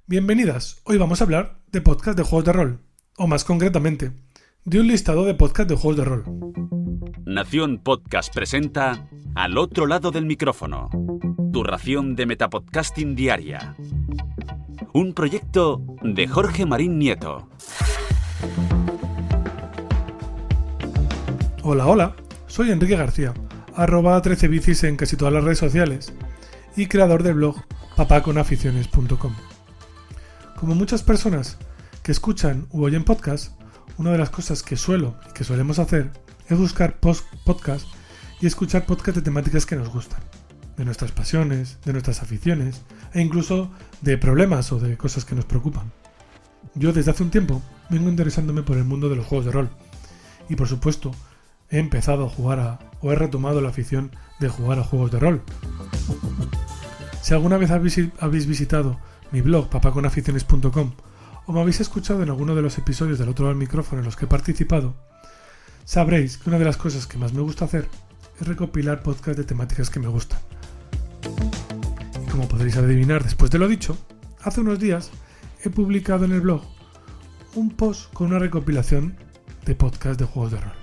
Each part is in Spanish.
Bienvenidas, hoy vamos a hablar de podcast de juegos de rol, o más concretamente, de un listado de podcast de juegos de rol. Nación Podcast presenta Al otro lado del micrófono, tu ración de metapodcasting diaria. Un proyecto de Jorge Marín Nieto. Hola, soy Enrique García, @13bicis en casi todas las redes sociales y creador del blog papaconaficiones.com. Como muchas personas que escuchan u oyen podcast, una de las cosas que solemos hacer es buscar podcast y escuchar podcast de temáticas que nos gustan, de nuestras pasiones, de nuestras aficiones e incluso de problemas o de cosas que nos preocupan. Yo desde hace un tiempo vengo interesándome por el mundo de los juegos de rol y por supuesto he empezado a jugar o he retomado la afición de jugar a juegos de rol. Si alguna vez habéis visitado mi blog papaconaficiones.com o me habéis escuchado en alguno de los episodios del otro lado del micrófono en los que he participado, sabréis que una de las cosas que más me gusta hacer es recopilar podcasts de temáticas que me gustan. Y como podréis adivinar después de lo dicho, hace unos días he publicado en el blog un post con una recopilación de podcasts de juegos de rol.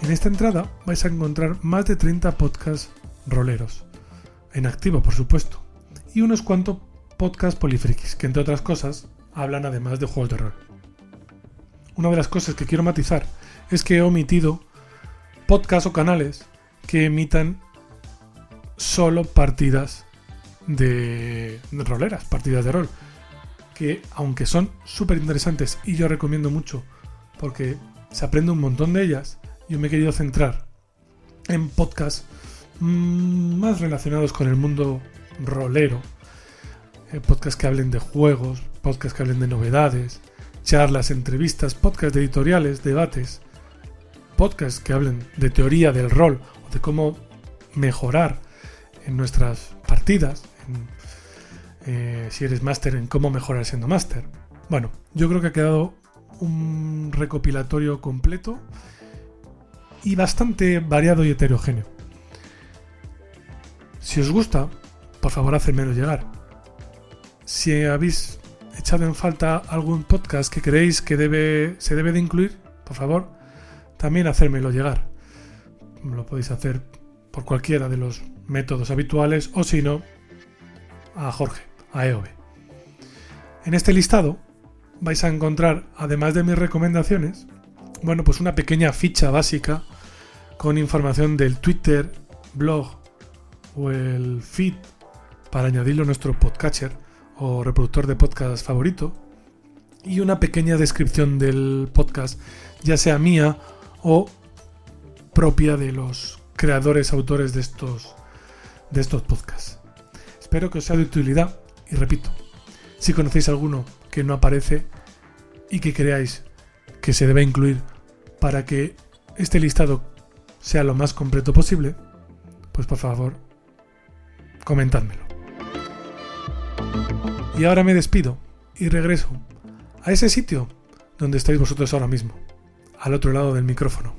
En esta entrada vais a encontrar más de 30 podcasts roleros, en activo por supuesto, y unos cuantos podcasts polifrikis, que entre otras cosas hablan además de juegos de rol. Una de las cosas que quiero matizar es que he omitido podcasts o canales que emitan solo partidas de roleras, partidas de rol, que aunque son súper interesantes y yo recomiendo mucho porque se aprende un montón de ellas, yo me he querido centrar en podcasts más relacionados con el mundo rolero, podcasts que hablen de juegos, podcasts que hablen de novedades, charlas, entrevistas, podcasts editoriales, debates, podcasts que hablen de teoría del rol o de cómo mejorar en nuestras partidas, si eres máster, en cómo mejorar siendo máster. Bueno, yo creo que ha quedado un recopilatorio completo y bastante variado y heterogéneo. Si os gusta, por favor hacedmelo llegar. Si habéis echado en falta algún podcast que creéis que se debe de incluir, por favor, también hacérmelo llegar. Lo podéis hacer por cualquiera de los métodos habituales o si no, a Jorge, a EOB. En este listado vais a encontrar, además de mis recomendaciones, pues una pequeña ficha básica con información del Twitter, blog o el feed para añadirlo a nuestro podcatcher o reproductor de podcast favorito, y una pequeña descripción del podcast, ya sea mía o propia de los creadores, autores de estos podcasts. Espero que os sea de utilidad y repito, si conocéis alguno que no aparece y que creáis que se debe incluir para que este listado sea lo más completo posible, pues por favor, comentádmelo. Y ahora me despido y regreso a ese sitio donde estáis vosotros ahora mismo, al otro lado del micrófono.